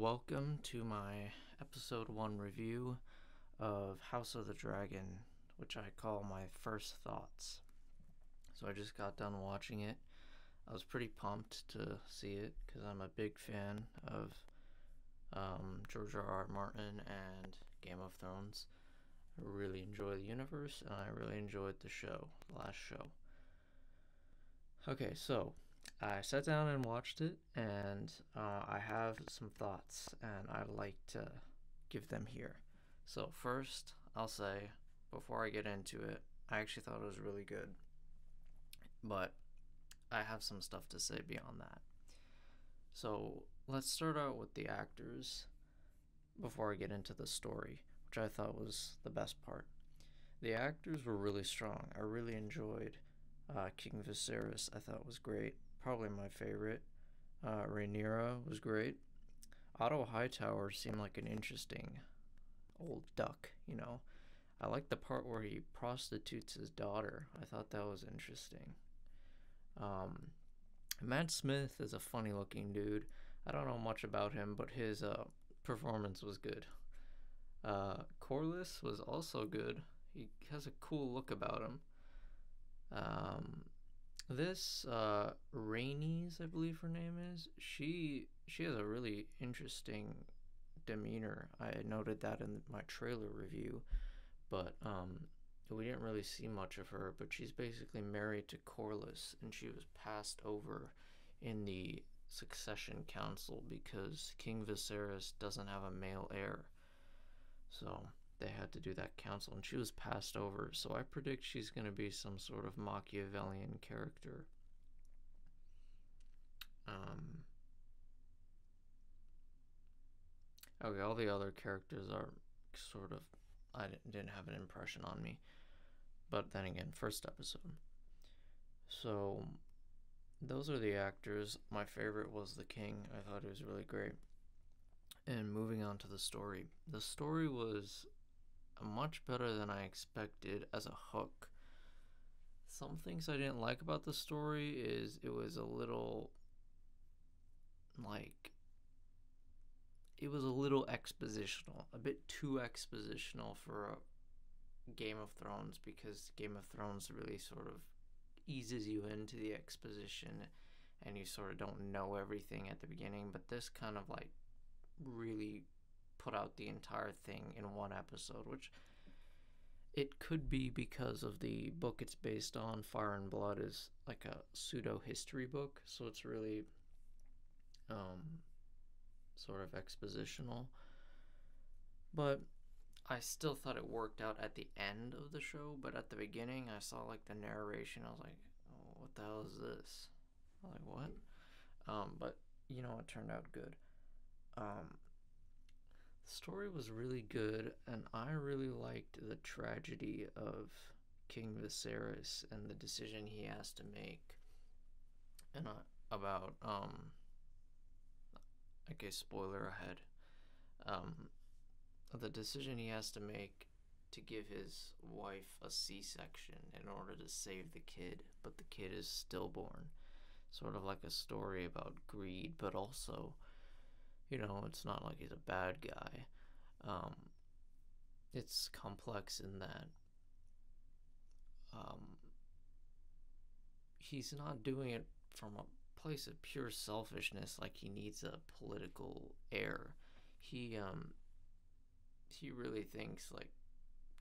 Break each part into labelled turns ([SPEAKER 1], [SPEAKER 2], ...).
[SPEAKER 1] welcome to my episode 1 review of House of the Dragon, which I call my first thoughts. So I just got done watching it. I was pretty pumped to see it because I'm a big fan of George R.R. Martin and Game of Thrones. I really enjoy the universe and I really enjoyed the show, the last show. Okay, so I sat down and watched it, and I have some thoughts, and I'd like to give them here. So first, I'll say, before I get into it, I actually thought it was really good, but I have some stuff to say beyond that. So let's start out with the actors before I get into the story, which I thought was the best part. The actors were really strong. I really enjoyed King Viserys. I thought was great. Probably my favorite. Rhaenyra was great. Otto Hightower seemed like an interesting old duck, you know. I liked the part where he prostitutes his daughter. I thought that was interesting. Matt Smith is a funny looking dude. I don't know much about him, but his performance was good. Corlys was also good. He has a cool look about him. This Rhaenys, I believe her name is, she has a really interesting demeanor. I noted that in my trailer review, but we didn't really see much of her, but she's basically married to Corlys, and she was passed over in the Succession Council because King Viserys doesn't have a male heir. So they had to do that council, and she was passed over. So I predict she's going to be some sort of Machiavellian character. Okay, all the other characters are sort of, I didn't have an impression on me. But then again, first episode. So those are the actors. My favorite was the king. I thought he was really great. And moving on to the story. The story was much better than I expected as a hook. Some things I didn't like about the story is it was a little expositional, a bit too expositional for Game of Thrones, because Game of Thrones really sort of eases you into the exposition and you sort of don't know everything at the beginning, but this kind of like really put out the entire thing in one episode, which it could be because of the book it's based on. Fire and Blood is like a pseudo history book, so it's really sort of expositional, but I still thought it worked out at the end of the show. But at the beginning I saw like the narration, I was like, oh, what the hell is this? I was like, what? But you know, it turned out good. The story was really good, and I really liked the tragedy of King Viserys and the decision he has to make, and about okay, spoiler ahead. The decision he has to make to give his wife a C-section in order to save the kid, but the kid is stillborn. Sort of like a story about greed, but also, you know, it's not like he's a bad guy. It's complex in that he's not doing it from a place of pure selfishness, like he needs a political heir. He really thinks like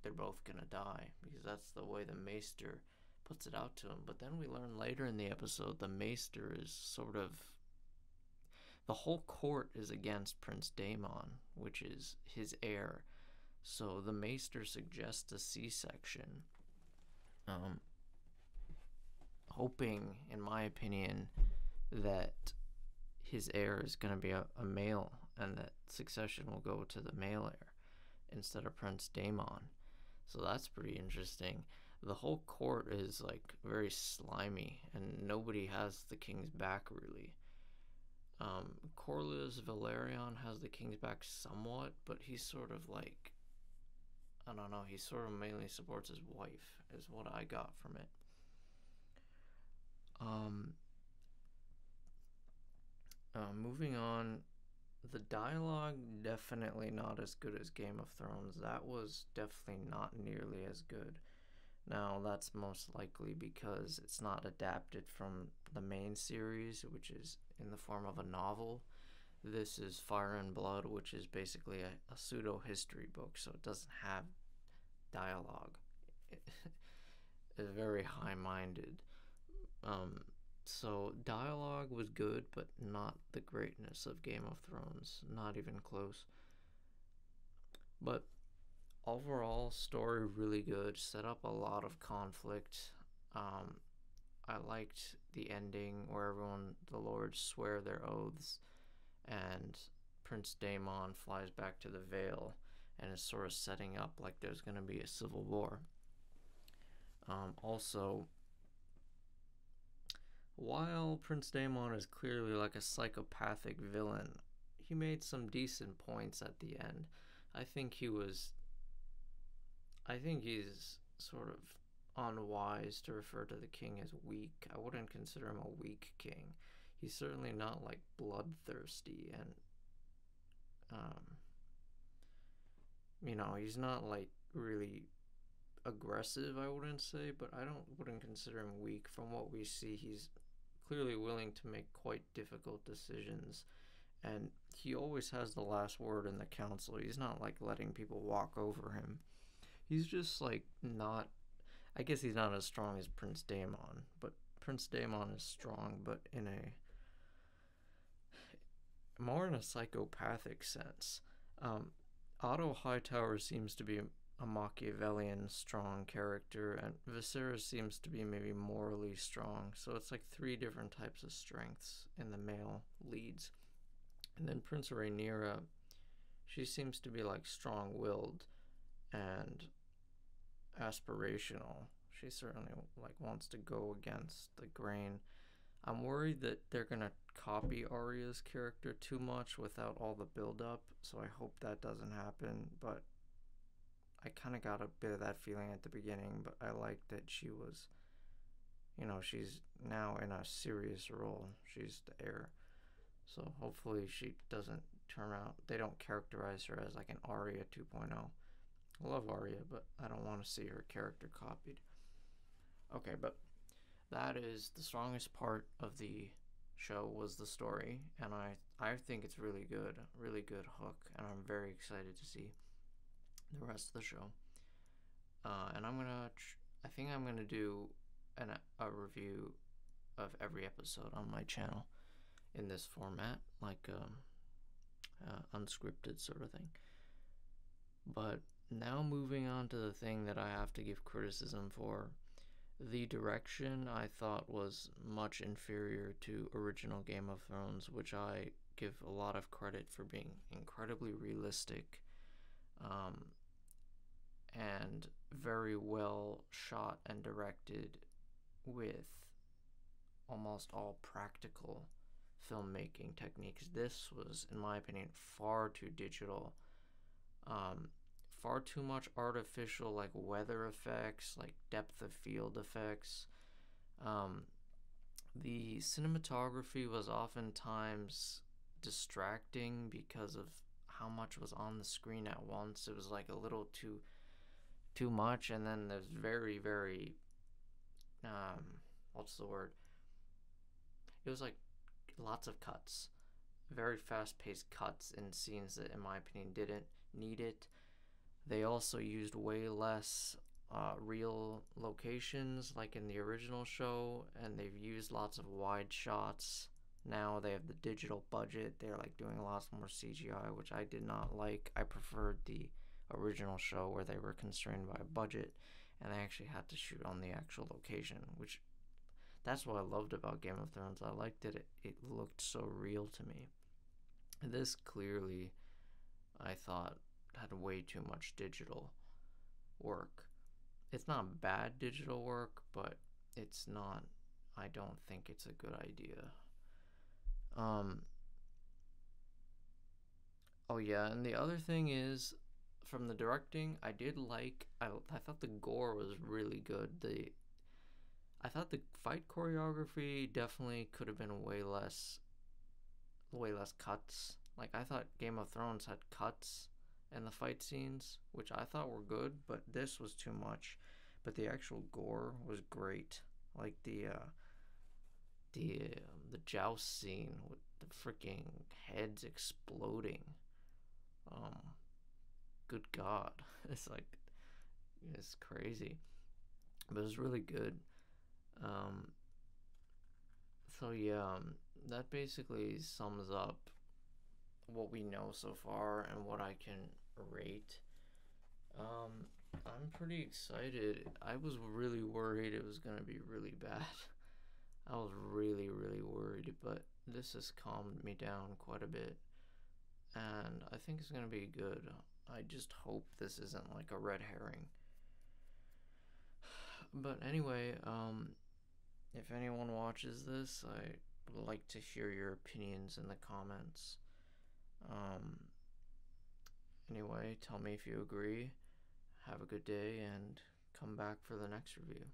[SPEAKER 1] they're both gonna die, because that's the way the Maester puts it out to him. But then we learn later in the episode the Maester is sort of, the whole court is against Prince Daemon, which is his heir. So the Maester suggests a C-section, hoping, in my opinion, that his heir is going to be a male, and that succession will go to the male heir instead of Prince Daemon. So that's pretty interesting. The whole court is like very slimy, and nobody has the king's back really. Corlys Velaryon has the king's back somewhat, but he's sort of like, I don't know, he sort of mainly supports his wife, is what I got from it. Moving on the dialogue definitely not as good as Game of Thrones. That was definitely not nearly as good. Now, that's most likely because it's not adapted from the main series, which is in the form of a novel. This is Fire and Blood, which is basically a pseudo history book, so it doesn't have dialogue. It's very high minded. Um, so dialogue was good, but not the greatness of Game of Thrones. Not even close. But overall, story really good. Set up a lot of conflict. Um, I liked the ending where everyone, the lords, swear their oaths, and Prince Daemon flies back to the Vale, and is sort of setting up like there's going to be a civil war. Also, while Prince Daemon is clearly like a psychopathic villain, he made some decent points at the end. I think he was. I think he's sort of unwise to refer to the king as weak. I wouldn't consider him a weak king. He's certainly not like bloodthirsty and, um, he's not like really aggressive, I wouldn't say, but I wouldn't consider him weak. From what we see, he's clearly willing to make quite difficult decisions, and he always has the last word in the council. He's not like letting people walk over him. He's just like not. I guess he's not as strong as Prince Daemon, but Prince Daemon is strong, but in a more in a psychopathic sense. Otto Hightower seems to be a Machiavellian strong character, and Viserys seems to be maybe morally strong. So it's like three different types of strengths in the male leads. And then Prince Rhaenyra, she seems to be like strong-willed and aspirational. She certainly like wants to go against the grain. I'm worried that they're gonna copy Arya's character too much without all the build-up, so I hope that doesn't happen. But I kind of got a bit of that feeling at the beginning, but I liked that she was, she's now in a serious role. She's the heir, so hopefully she doesn't turn out. They don't characterize her as like an Arya 2.0. I love Arya, but I don't want to see her character copied. Okay, but that is the strongest part of the show was the story, and I think it's really good hook, and I'm very excited to see the rest of the show. And I think I'm gonna do a review of every episode on my channel in this format, like unscripted sort of thing. But now moving on to the thing that I have to give criticism for. The direction I thought was much inferior to original Game of Thrones, which I give a lot of credit for being incredibly realistic, and very well shot and directed with almost all practical filmmaking techniques. This was, in my opinion, far too digital. Far too much artificial, like weather effects, like depth of field effects. The cinematography was oftentimes distracting because of how much was on the screen at once. It was like a little too much, and then there's very, very what's the word? It was like lots of cuts, very fast-paced cuts in scenes that, in my opinion, didn't need it. They also used way less real locations like in the original show, and they've used lots of wide shots. Now they have the digital budget. They're like doing lots more CGI, which I did not like. I preferred the original show where they were constrained by a budget and they actually had to shoot on the actual location, which that's what I loved about Game of Thrones. I liked that it looked so real to me. This clearly, I thought, had way too much digital work. It's not bad digital work, but it's not, I don't think it's a good idea. Oh yeah, and the other thing is, from the directing, I thought the gore was really good. I thought the fight choreography definitely could have been way less cuts. Like, I thought Game of Thrones had cuts in the fight scenes, which I thought were good, but this was too much. But the actual gore was great. Like the joust scene with the freaking heads exploding. Um, Good God, it's like it's crazy, but it was really good. Um, so yeah, that basically sums up what we know so far and what I can rate. I'm pretty excited. I was really worried it was gonna be really bad. I was really, really worried, but this has calmed me down quite a bit, and I think it's gonna be good. I just hope this isn't like a red herring. But anyway, if anyone watches this, I would like to hear your opinions in the comments. Um, anyway, tell me if you agree. Have a good day and come back for the next review.